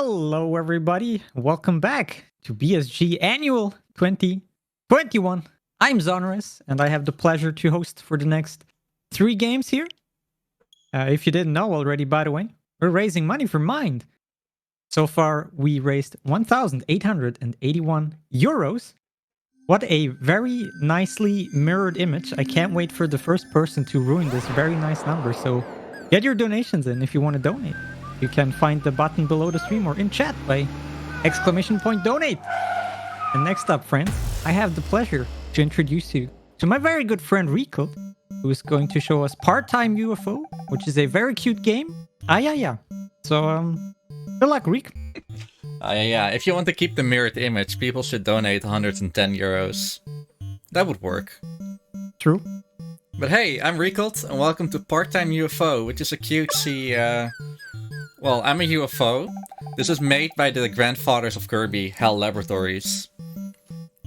Hello, everybody. Welcome back to BSG Annual 2021. I'm Zonorous, and I have the pleasure to host for the next 3 games here. If you didn't know already, by the way, we're raising money for Mind. So far, we raised 1,881 euros. What a very nicely mirrored image. I can't wait for the first person to ruin this very nice number. So get your donations in if you want to donate. You can find the button below the stream or in chat by !donate. And next up, friends, I have the pleasure to introduce you to my very good friend Riekelt, who is going to show us Part-Time UFO, which is a very cute game. Yeah. So, good luck, Riek. Yeah, if you want to keep the mirrored image, people should donate 110 euros. That would work. True. But hey, I'm Riekelt, and welcome to Part-Time UFO, which is a cutesy, well, I'm a UFO. This is made by the grandfathers of Kirby, HAL Laboratories.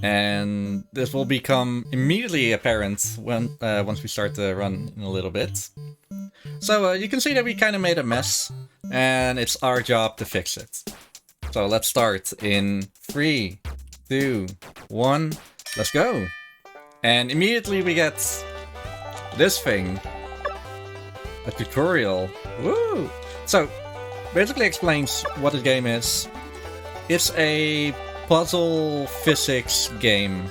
And this will become immediately apparent when once we start the run in a little bit. So you can see that we kind of made a mess, and it's our job to fix it. So let's start in 3, 2, 1, let's go! And immediately we get this thing. A tutorial. Woo! So, basically explains what the game is. It's a puzzle physics game.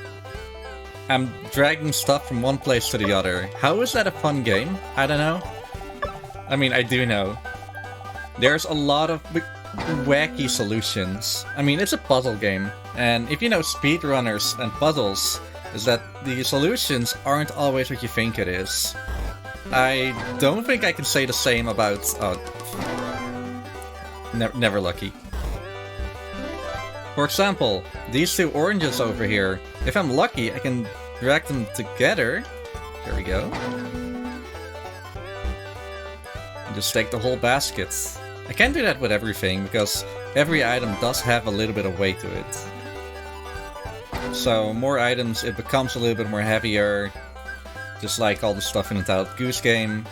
I'm dragging stuff from one place to the other. How is that a fun game? I don't know. I mean, I do know. There's a lot of wacky solutions. I mean, it's a puzzle game, and if you know speedrunners and puzzles, is that the solutions aren't always what you think it is. I don't think I can say the same about... Never lucky. For example, these 2 oranges over here, if I'm lucky, I can drag them together. There we go. And just take the whole basket. I can't do that with everything, because every item does have a little bit of weight to it. So, more items, it becomes a little bit more heavier, just like all the stuff in the Wild Goose Game.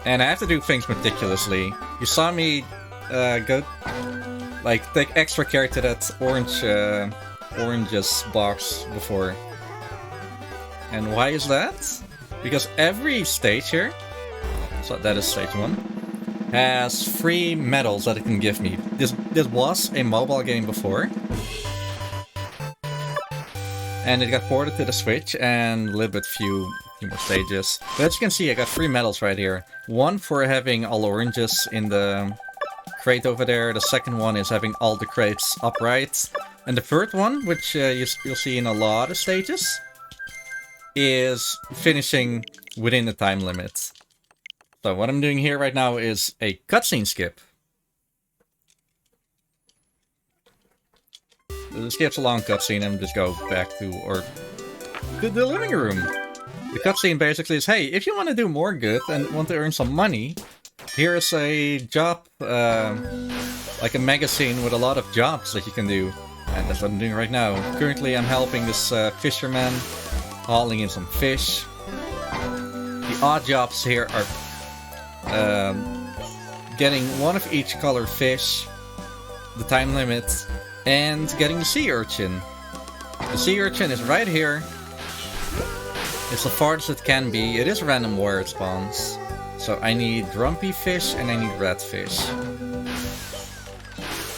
And I have to do things meticulously. You saw me take extra care to that oranges box before. And why is that? Because every stage here, so that is stage 1, has 3 medals that it can give me. This was a mobile game before. And it got ported to the Switch and a little bit few more stages. But as you can see, I got 3 medals right here. One for having all oranges in the crate over there. The second one is having all the crates upright. And the third one, which you'll see in a lot of stages, is finishing within the time limit. So what I'm doing here right now is a cutscene skip. This skips a long cutscene and just go back to the living room. The cutscene basically is, hey, if you want to do more good and want to earn some money, here is a job, like a magazine with a lot of jobs that you can do. And that's what I'm doing right now. Currently I'm helping this fisherman, hauling in some fish. The odd jobs here are getting one of each color fish, the time limit, and getting the sea urchin. The sea urchin is right here. It's the farthest it can be. It is random where it spawns. So I need drumpy fish and I need rat fish.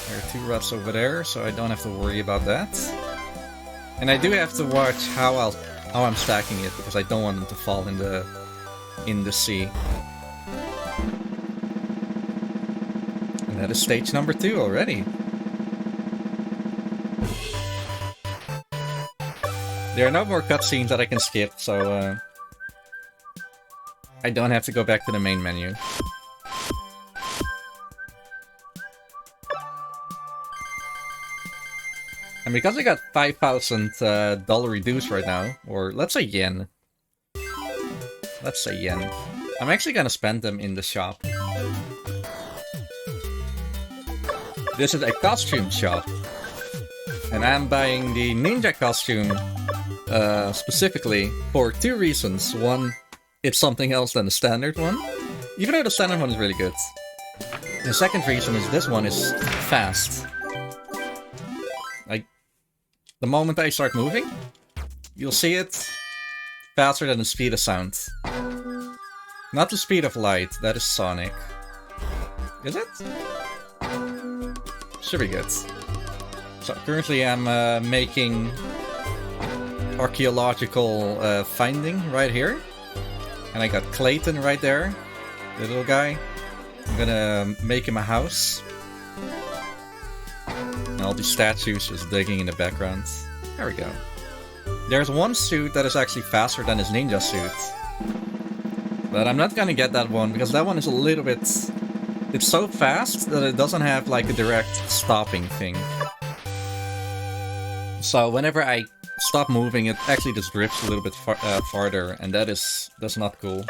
There are 2 rats over there, so I don't have to worry about that. And I do have to watch how I'm stacking it, because I don't want them to fall in the sea. And that is stage number 2 already. There are no more cutscenes that I can skip, so I don't have to go back to the main menu. And because I got $5,000 reduced right now, or let's say yen. Let's say yen. I'm actually gonna spend them in the shop. This is a costume shop. And I'm buying the ninja costume specifically for 2 reasons. One, it's something else than the standard one. Even though the standard one is really good. The second reason is this one is fast. Like, the moment I start moving, you'll see it faster than the speed of sound. Not the speed of light, that is sonic. Is it? Should be good. So currently I'm making archaeological finding right here. And I got Clayton right there, the little guy. I'm gonna make him a house. And all these statues just digging in the background. There we go. There's one suit that is actually faster than his ninja suit. But I'm not gonna get that one, because that one is a little bit... It's so fast that it doesn't have like a direct stopping thing. So whenever I stop moving, it actually just drifts a little bit farther, and that's not cool.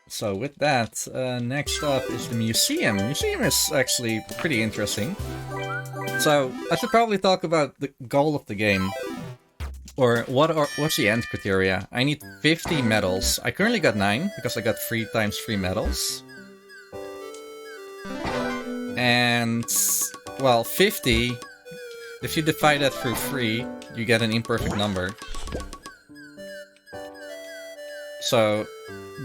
So with that, next up is the museum. Museum is actually pretty interesting. So I should probably talk about the goal of the game. Or what's the end criteria? I need 50 medals. I currently got 9 because I got 3 times 3 medals. And well, 50, if you divide that through 3, you get an imperfect number. So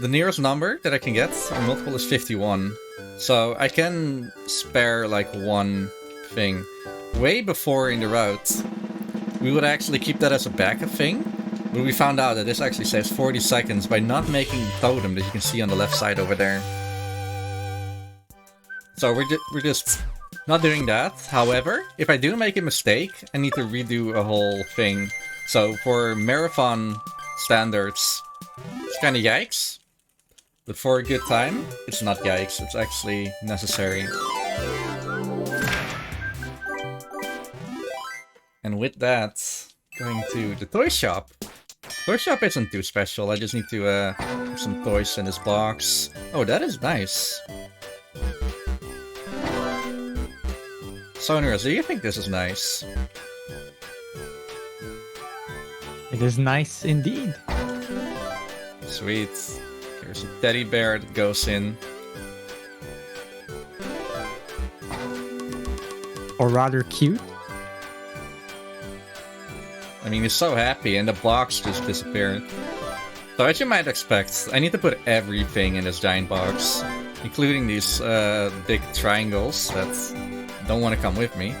the nearest number that I can get in multiple is 51. So I can spare like one thing. Way before in the route, we would actually keep that as a backup thing, but we found out that this actually saves 40 seconds by not making the totem that you can see on the left side over there. So we're just not doing that. However, if I do make a mistake, I need to redo a whole thing. So for marathon standards, it's kinda yikes. But for a good time, it's not yikes, it's actually necessary. And with that, going to the toy shop. Toy shop isn't too special, I just need to put some toys in this box. Oh, that is nice. Sonorous, do you think this is nice? It is nice indeed. Sweet. Here's a teddy bear that goes in. Or rather cute. I mean, he's so happy, and the box just disappeared. So as you might expect, I need to put everything in this giant box, including these big triangles that don't want to come with me.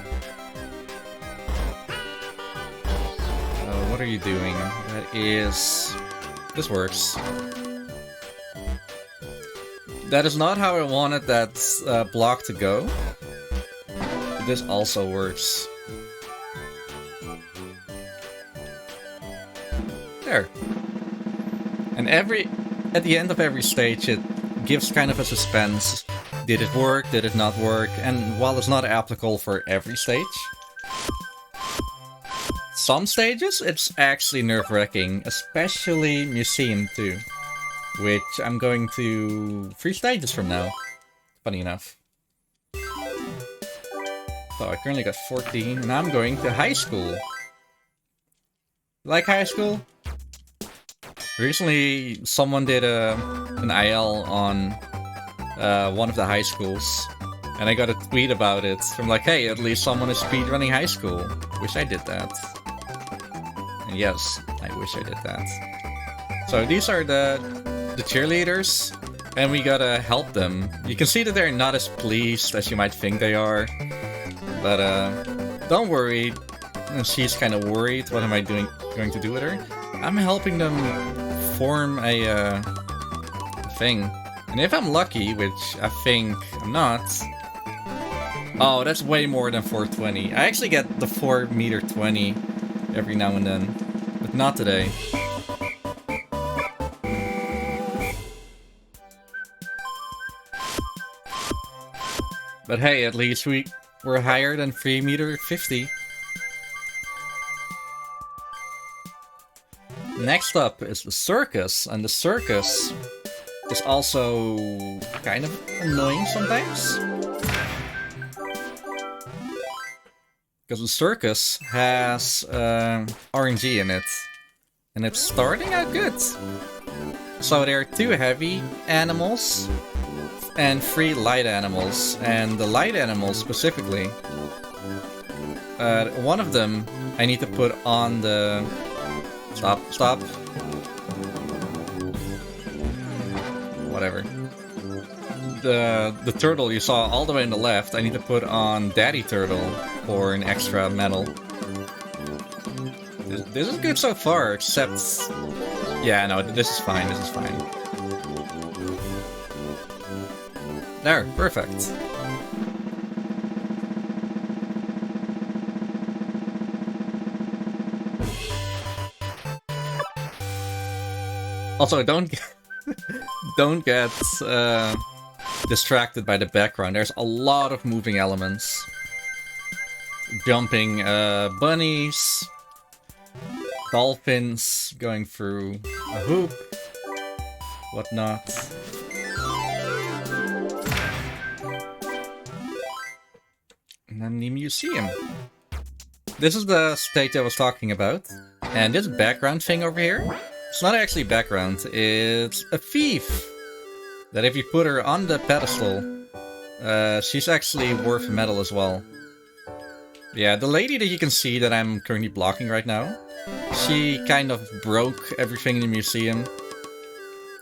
What are you doing? That is... This works. That is not how I wanted that block to go. But this also works. There. And at the end of every stage, it gives kind of a suspense. Did it work? Did it not work? And while it's not applicable for every stage, some stages it's actually nerve-wracking, especially Museum 2, which I'm going to 3 stages from now, funny enough. So I currently got 14, and I'm going to high school. Like high school? Recently, someone did an IL on one of the high schools, and I got a tweet about it from like, hey, at least someone is speedrunning high school. Wish I did that. And yes, I wish I did that. So these are the cheerleaders, and we gotta help them. You can see that they're not as pleased as you might think they are, but don't worry. She's kind of worried. What am I going to do with her? I'm helping them form a thing. And if I'm lucky, which I think I'm not... Oh, that's way more than 420. I actually get the 4m20 every now and then. But not today. But hey, at least we're higher than 3m50. Next up is the circus, and the circus is also kind of annoying sometimes. Because the circus has RNG in it, and it's starting out good. So there are 2 heavy animals and 3 light animals. And the light animals specifically, one of them I need to put on the... Stop. Whatever. The turtle you saw all the way on the left, I need to put on Daddy Turtle for an extra medal. This is good so far, except... Yeah, no, this is fine, There, perfect. Also, don't get distracted by the background. There's a lot of moving elements. Jumping bunnies, dolphins going through a hoop, whatnot. And then the museum. This is the stage I was talking about. And this background thing over here, it's not actually background, it's a thief. That if you put her on the pedestal, she's actually worth a medal as well. Yeah, the lady that you can see that I'm currently blocking right now, she kind of broke everything in the museum.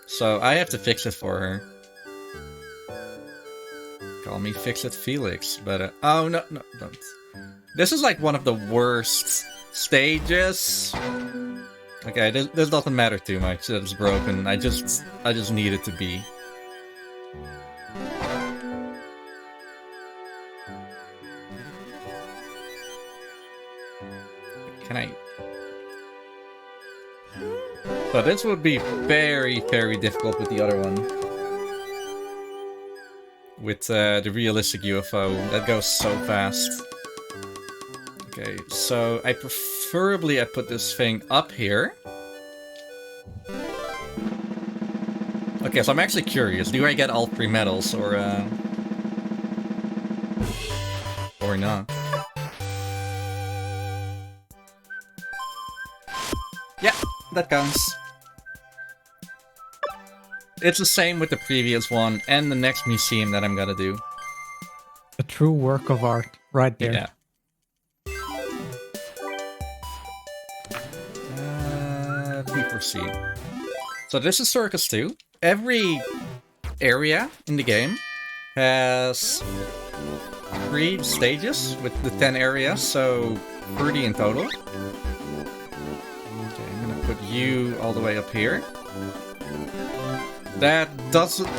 So I have to fix it for her. Call me Fix-It Felix, but oh no, don't. This is like one of the worst stages. Okay, this doesn't matter too much that it's broken. I just need it to be. Can I? So this would be very, very difficult with the other one. With the realistic UFO, that goes so fast. Okay, so I preferably put this thing up here. Okay, so I'm actually curious. Do I get all 3 medals or not? Yeah, that counts. It's the same with the previous one and the next museum that I'm gonna do. A true work of art, right there. Yeah. Let me proceed. So this is Circus 2. Every area in the game has 3 stages with the 10 areas, so 30 in total. Okay, I'm gonna put you all the way up here. That doesn't...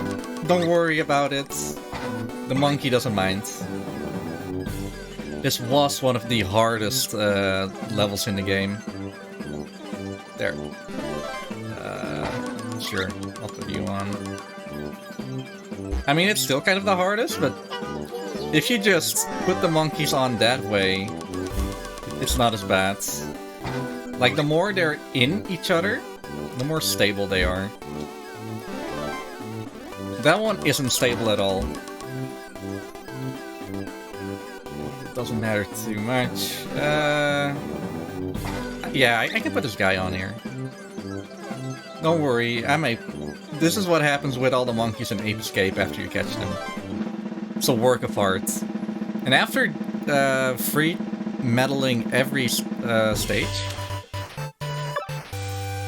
Don't worry about it. The monkey doesn't mind. This was one of the hardest levels in the game. There. Sure, I'll put you on. I mean, it's still kind of the hardest, but if you just put the monkeys on that way, it's not as bad. Like, the more they're in each other, the more stable they are. That one isn't stable at all. It doesn't matter too much. Yeah, I can put this guy on here. Don't worry, this is what happens with all the monkeys in Ape Escape after you catch them. It's a work of art. And after free medaling every stage,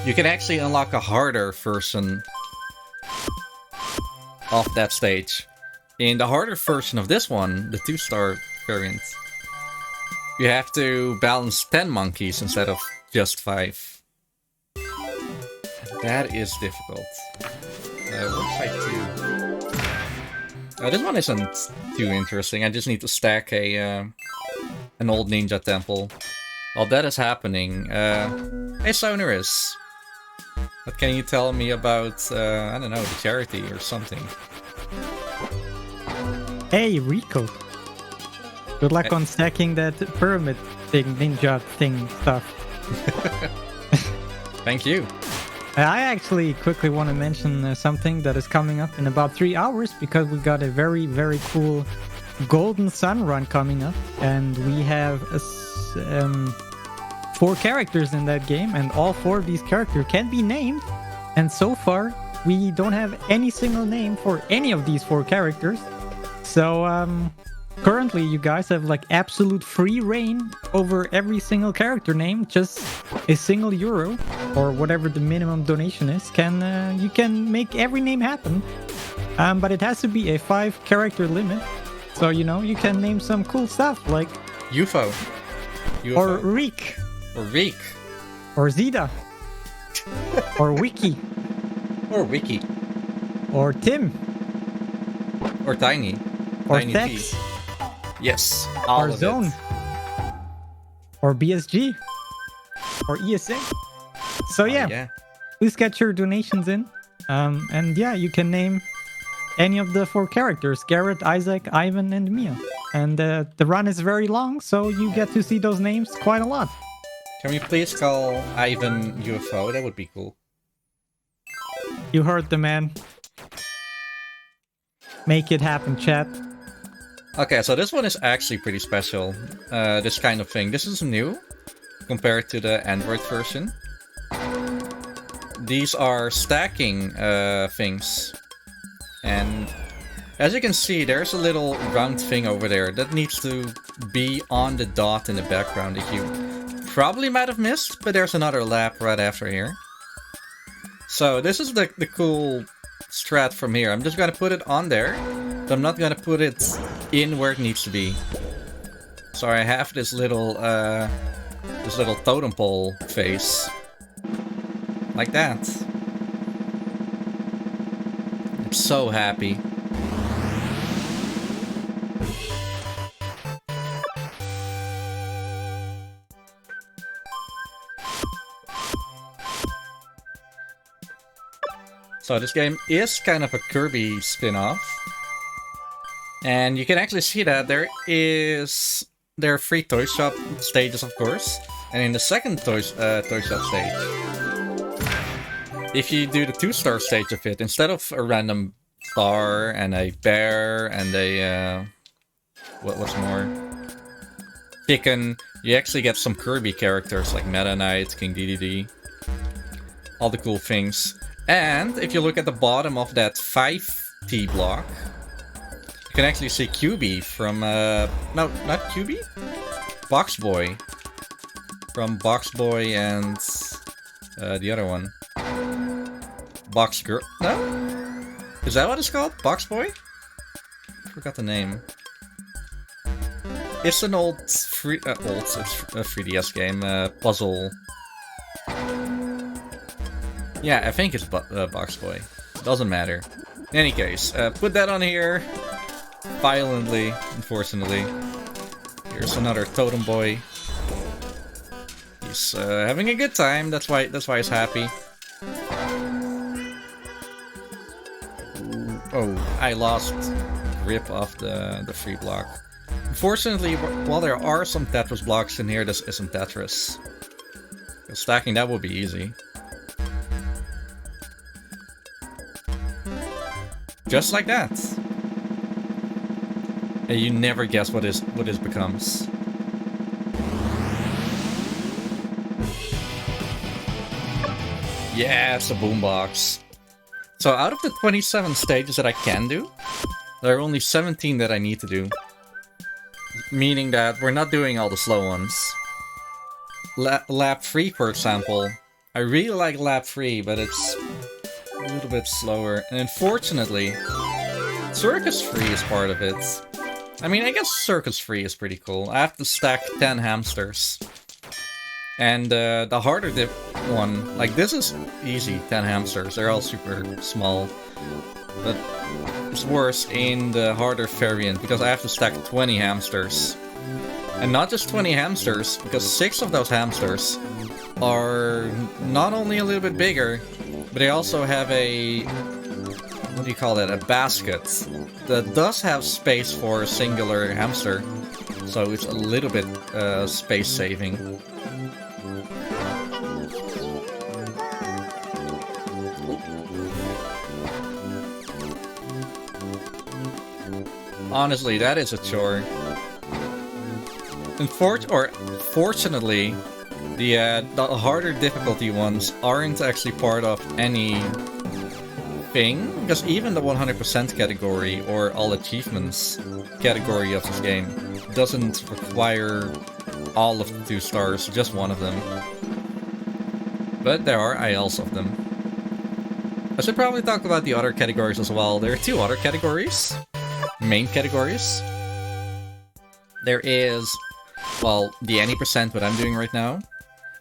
you can actually unlock a harder version of that stage. In the harder version of this one, the 2-star variant, you have to balance 10 monkeys instead of just 5. That is difficult. Website 2. This one isn't too interesting. I just need to stack an old ninja temple. While that is happening, hey Sonorous, what can you tell me about, I don't know, the charity or something? Hey, Riekelt. Good luck on stacking that pyramid thing, ninja thing stuff. Thank you. I actually quickly want to mention something that is coming up in about 3 hours, because we got a very, very cool Golden Sun run coming up, and we have 4 characters in that game, and all 4 of these characters can be named And so far, we don't have any single name for any of these 4 characters. So currently you guys have like absolute free reign over every single character name. Just a single euro or whatever the minimum donation is, you can make every name happen. But it has to be a 5 character limit. So, you know, you can name some cool stuff like UFO. Or Reek. Or Reek. Or Zida. Or Wiki. Or Wiki. Or Tim. Or Tiny. Or Tiny Thex. T. Yes. All Or of Zone. it. Or BSG. Or ESA. So yeah, please get your donations in. And yeah, you can name any of the 4 characters: Garrett, Isaac, Ivan, and Mia. And the run is very long, so you get to see those names quite a lot. Can we please call Ivan UFO? That would be cool. You heard the man. Make it happen, chat. Okay, so this one is actually pretty special. This kind of thing. This is new compared to the Android version. These are stacking things. And as you can see, there's a little round thing over there that needs to be on the dot in the background that you probably might have missed, but there's another lap right after here. So this is the cool strat from here. I'm just gonna put it on there, but I'm not gonna put it in where it needs to be. So I have this little totem pole face. Like that. I'm so happy. So this game is kind of a Kirby spin-off. And you can actually see that there are 3 toy shop stages, of course. And in the second toy shop stage, if you do the 2-star stage of it, instead of a random star and a bear and a what's more, chicken, you actually get some Kirby characters like Meta Knight, King Dedede, all the cool things. And if you look at the bottom of that 5T block, you can actually see QB from no, not QB, Box Boy, from Box Boy and the other one, Box Girl. No, is that what it's called? Box Boy? I forgot the name. It's an it's a 3DS game, puzzle. Yeah, I think it's Box Boy. Doesn't matter. In any case, put that on here. Violently, unfortunately. Here's another Totem Boy. He's having a good time. That's why he's happy. Ooh. Oh, I lost grip of the free block. Unfortunately, while there are some Tetris blocks in here, this isn't Tetris. Stacking that would be easy. Just like that. And you never guess what this becomes. Yeah, it's a boombox. So out of the 27 stages that I can do, there are only 17 that I need to do. Meaning that we're not doing all the slow ones. Lap 3, for example. I really like lap 3, but it's a little bit slower. And unfortunately, Circus Free is part of it. I mean, I guess Circus Free is pretty cool. I have to stack 10 hamsters. And the harder dip one, like this is easy, 10 hamsters. They're all super small. But it's worse in the harder variant, because I have to stack 20 hamsters. And not just 20 hamsters, because 6 of those hamsters are not only a little bit bigger, but they also have a, what do you call that, a basket that does have space for a singular hamster. So it's a little bit space saving. Honestly, that is a chore. Fortunately, The harder difficulty ones aren't actually part of any thing, because even the 100% category or all achievements category of this game doesn't require all of the 2 stars, just one of them. But there are ILs of them. I should probably talk about the other categories as well. There are 2 other categories, main categories. There is, well, the any percent, what I'm doing right now.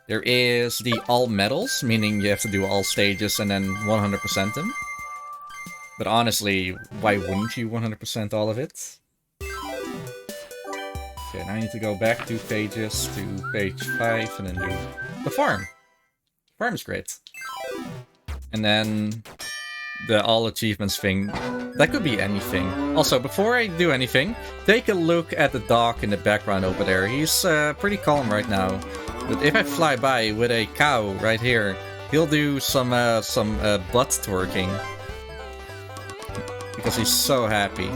There is the all medals, meaning you have to do all stages and then 100% them. But honestly, why wouldn't you 100% all of it? Okay, now I need to go back 2 pages to page 5 and then do the farm. Farm is great. And then the all achievements thing, that could be anything. Also, before I do anything, take a look at the dog in the background over there. He's pretty calm right now. But if I fly by with a cow right here, he'll do some butt twerking. Because he's so happy.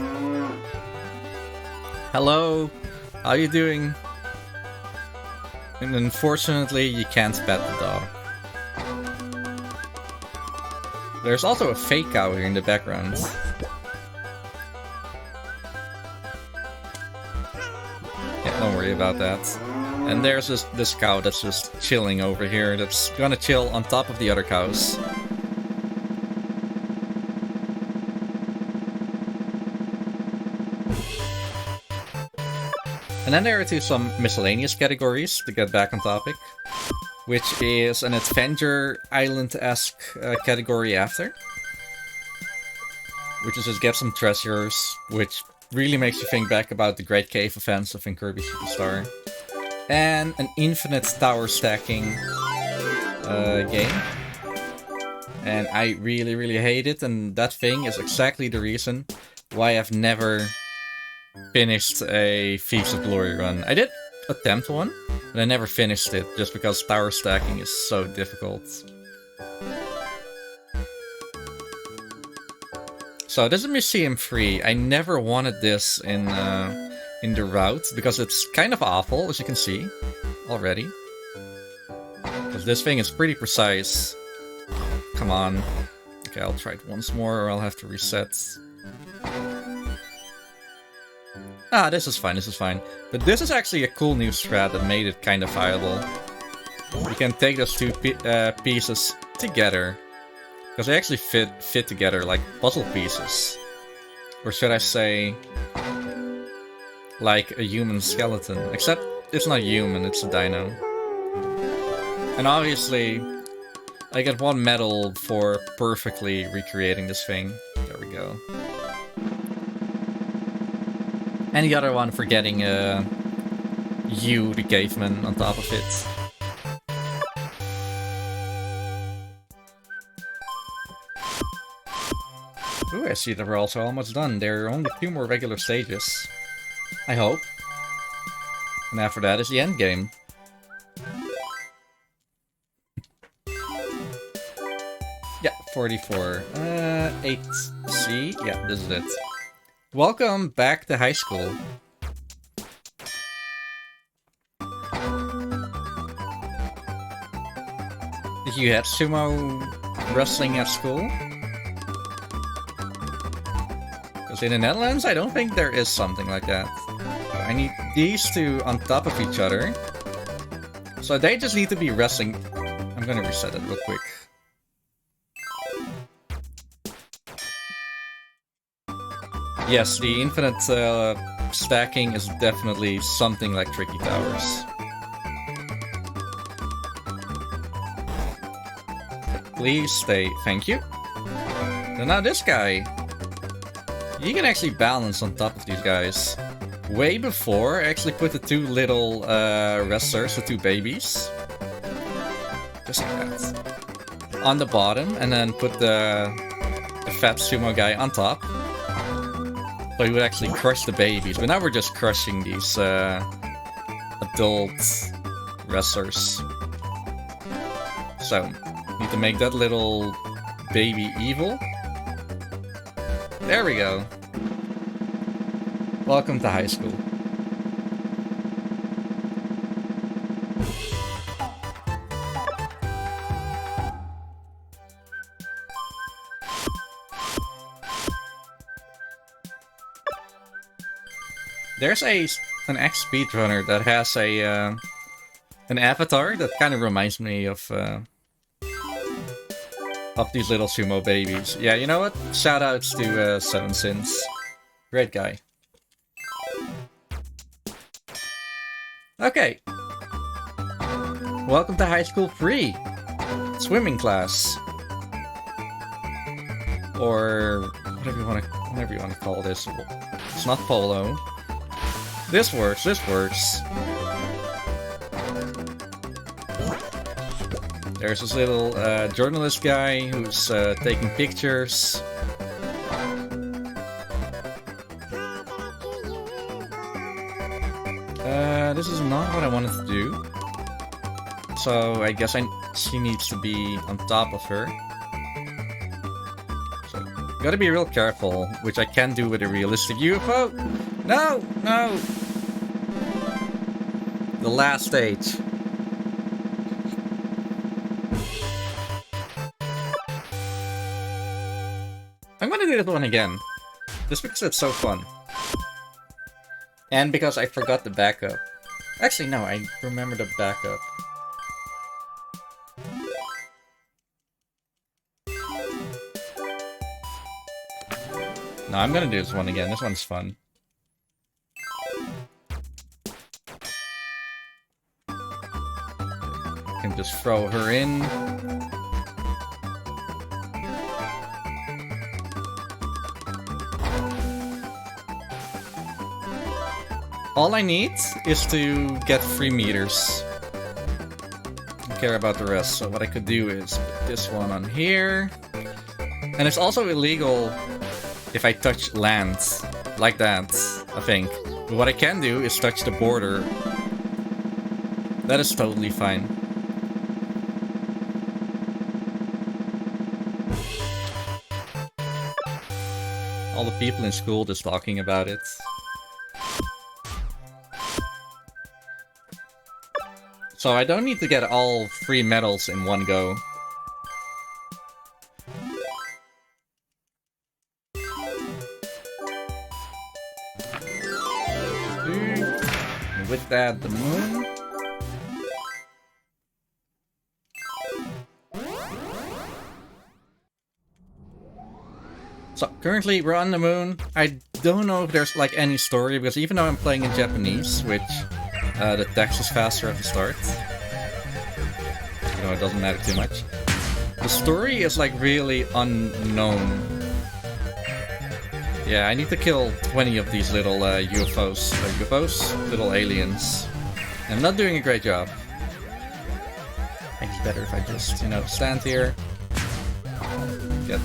Hello, how you doing? And unfortunately, you can't pet the dog. There's also a fake cow here in the background. Yeah, don't worry about that. And there's this cow that's just chilling over here, that's gonna chill on top of the other cows. And then there are some miscellaneous categories, to get back on topic, which is an Adventure Island-esque category after. Which is just get some treasures, which really makes you think back about the Great Cave Offensive in Kirby Superstar. And an infinite tower stacking game. And I really, really hate it, and that thing is exactly the reason why I've never finished a Thieves of Glory run. I did attempt one, but I never finished it, just because tower stacking is so difficult. So this is Museum 3. I never wanted this in the route, because it's kind of awful, as you can see already. Because this thing is pretty precise. Come on. Okay, I'll try it once more, or I'll have to reset. Ah, this is fine, this is fine. But this is actually a cool new strat that made it kind of viable. You can take those 2 pieces together. Because they actually fit together like puzzle pieces. Or should I say, like a human skeleton. Except it's not human, it's a dino. And obviously, I get 1 medal for perfectly recreating this thing. There we go. And the other one for getting you, the caveman, on top of it. Ooh, I see that we're also almost done. There are only 2 more regular stages. I hope. And after that is the end game. Yeah, 44. 8C. Yeah, this is it. Welcome back to high school. Did you have sumo wrestling at school? Because in the Netherlands, I don't think there is something like that. I need these 2 on top of each other. So they just need to be wrestling. I'm gonna reset it real quick. Yes, the infinite stacking is definitely something like Tricky Towers. Please stay. Thank you. And now this guy. You can actually balance on top of these guys. Way before, I actually put the 2 little wrestlers, the 2 babies. Just like that. On the bottom, and then put the fat sumo guy on top. So he would actually crush the babies, but now we're just crushing these adult wrestlers. So, need to make that little baby evil. There we go. Welcome to high school. There's an ex-speedrunner that has an avatar that kind of reminds me of these little sumo babies. Yeah, you know what? Shoutouts to Seven Sins. Great guy. Okay. Welcome to High School Free. Swimming class. Or whatever you want to call this. It's not polo. This works, this works. There's this little journalist guy who's taking pictures. This is not what I wanted to do. So I guess she needs to be on top of her. So gotta be real careful, which I can do with a realistic UFO. No, no. The last stage. I'm gonna do this one again. Just because it's so fun. And because I forgot the backup. Actually, no, I remember the backup. No, I'm gonna do this one again. This one's fun. Can just throw her in. All I need is to get 3 meters. Don't care about the rest, so what I could do is put this one on here. And it's also illegal if I touch land. Like that, I think. But what I can do is touch the border. That is totally fine. All the people in school just talking about it. So I don't need to get all 3 medals in one go. And with that, the moon. So currently we're on the moon. I don't know if there's like any story, because even though I'm playing in Japanese, which the text is faster at the start. You know, it doesn't matter too much. The story is like really unknown. Yeah, I need to kill 20 of these little UFOs. Little aliens. I'm not doing a great job. I think it's better if I just, you know, stand here. Get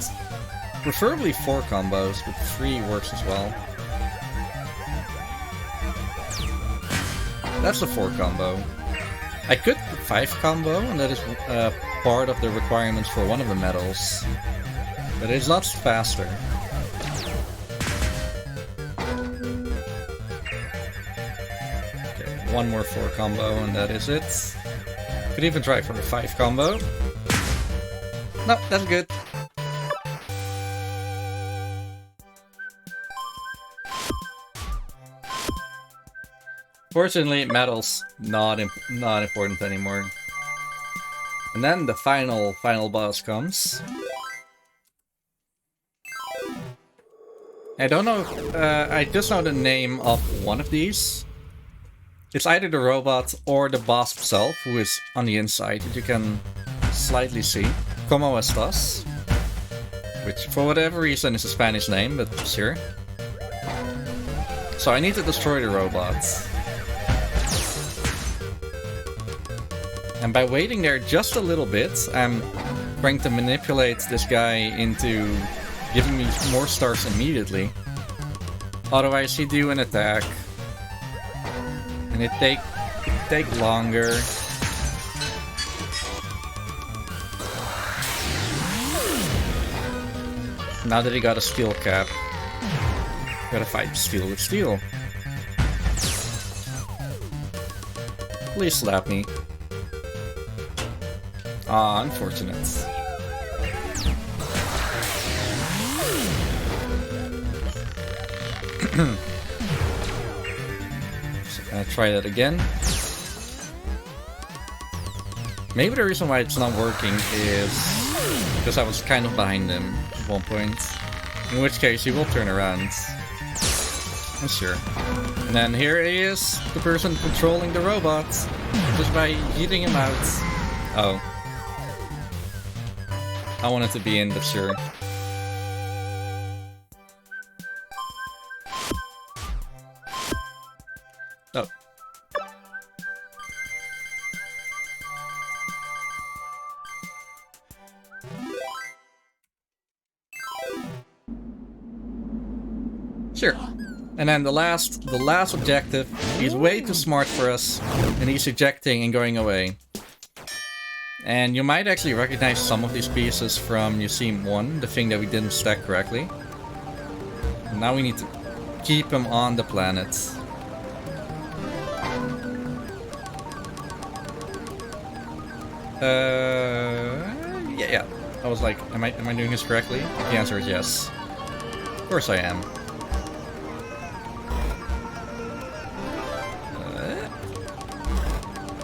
preferably 4 combos, but 3 works as well. That's the 4 combo. I could 5 combo, and that is part of the requirements for one of the medals. But it's lots faster. Okay, 1 more 4 combo, and that is it. Could even try for a 5 combo. No, that's good. Fortunately, medals not important anymore. And then the final boss comes. I don't know. I just know the name of one of these. It's either the robot or the boss himself, who is on the inside, that you can slightly see. Como estas? Which, for whatever reason, is a Spanish name, but sure. So I need to destroy the robots. And by waiting there just a little bit, I'm trying to manipulate this guy into giving me more stars immediately. Otherwise, he'd do an attack. And it'd take longer. Now that he got a steel cap, gotta fight steel with steel. Please slap me. Ah, unfortunate. I'll try that again. Maybe the reason why it's not working is because I was kind of behind him at one point. In which case he will turn around. I'm sure. And then here he is, the person controlling the robot, just by eating him out. Oh. I wanted to be in, but sure. Oh. Sure. And then the last objective, he's way too smart for us, and he's ejecting and going away. And you might actually recognize some of these pieces from Museum 1, the thing that we didn't stack correctly. And now we need to keep him on the planet. Yeah. I was like, am I doing this correctly? The answer is yes. Of course I am.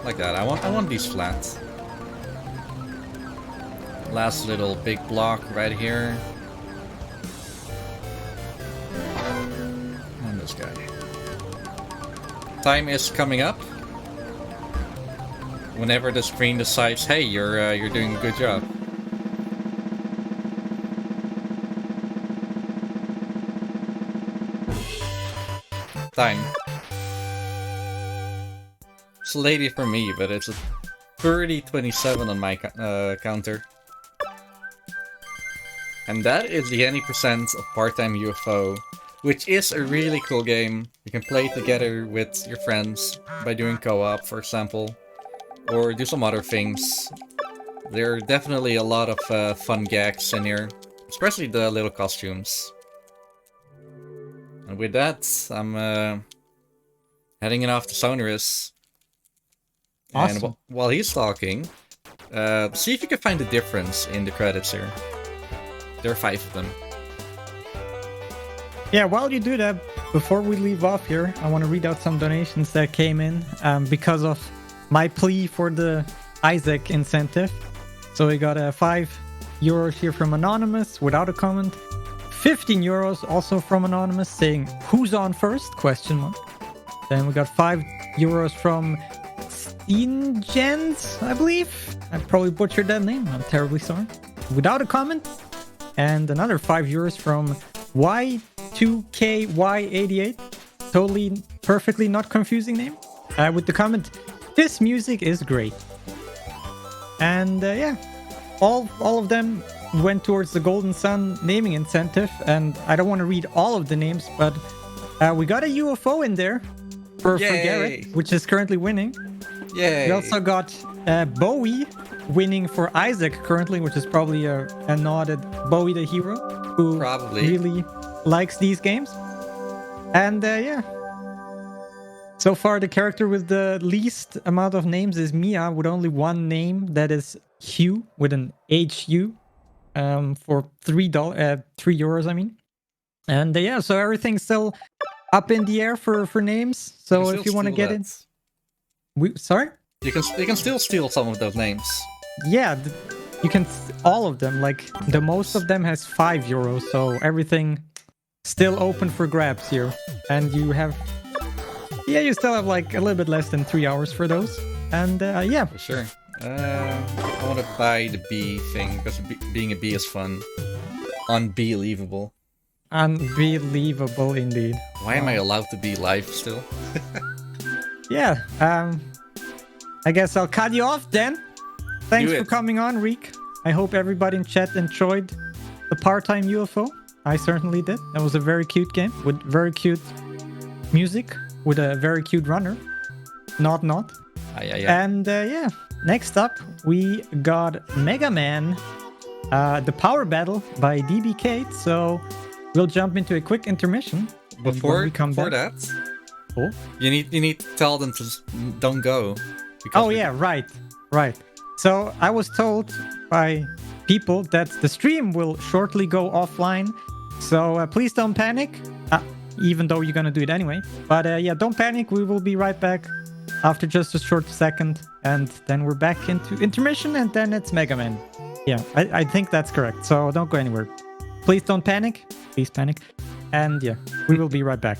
Like that. I want these flats. Last little big block right here. And this guy. Time is coming up. Whenever the screen decides, hey, you're doing a good job. Time. It's lady for me, but it's a 30-27 on my counter. And that is the 80% of Part-Time UFO, which is a really cool game. You can play together with your friends by doing co-op, for example, or do some other things. There are definitely a lot of fun gags in here, especially the little costumes. And with that, I'm heading it off to Sonorous. Awesome. And while he's talking, see if you can find the difference in the credits here. There are 5 of them. Yeah, while you do that, before we leave off here, I want to read out some donations that came in because of my plea for the Isaac incentive. So we got 5 euros here from Anonymous without a comment. 15 euros also from Anonymous saying, who's on first? Question mark. Then we got 5 euros from Steenjens, I believe. I probably butchered that name. I'm terribly sorry. Without a comment. And another 5 euros from Y2KY88. Totally, perfectly not confusing name. With the comment, this music is great. And yeah, all of them went towards the Golden Sun naming incentive. And I don't want to read all of the names, but we got a UFO in there for Garrett, which is currently winning. Yay! We also got Bowie winning for Isaac currently, which is probably a nod at Bowie the hero, who really likes these games. And yeah, so far the character with the least amount of names is Mia, with only one name, that is Hugh with an HU, for €3, I mean. And yeah, so everything's still up in the air for names. So if you want to get in, sorry. You can still steal some of those names. Yeah, you can, all of them. Like, the most of them has 5 euros, so everything still open for grabs here. And you have, yeah, you still have like a little bit less than 3 hours for those. And yeah. For sure. I want to buy the bee thing, because being a bee is fun. Unbelievable. Unbelievable indeed. Why am I allowed to be live still? Yeah, I guess I'll cut you off then. Thanks for coming on, Reek. I hope everybody in chat enjoyed the Part-Time UFO. I certainly did. That was a very cute game with very cute music, with a very cute runner. Not. And yeah, next up we got Mega Man, the Power Battle by DB Kate. So we'll jump into a quick intermission. Before that, oh, you need to tell them to don't go. Oh yeah, right. So I was told by people that the stream will shortly go offline. So please don't panic. even though you're gonna do it anyway. But yeah, don't panic. We will be right back after just a short second, and then we're back into intermission, and then it's Mega Man. Yeah, I think that's correct. So don't go anywhere. Please don't panic. Please panic. And yeah, we will be right back.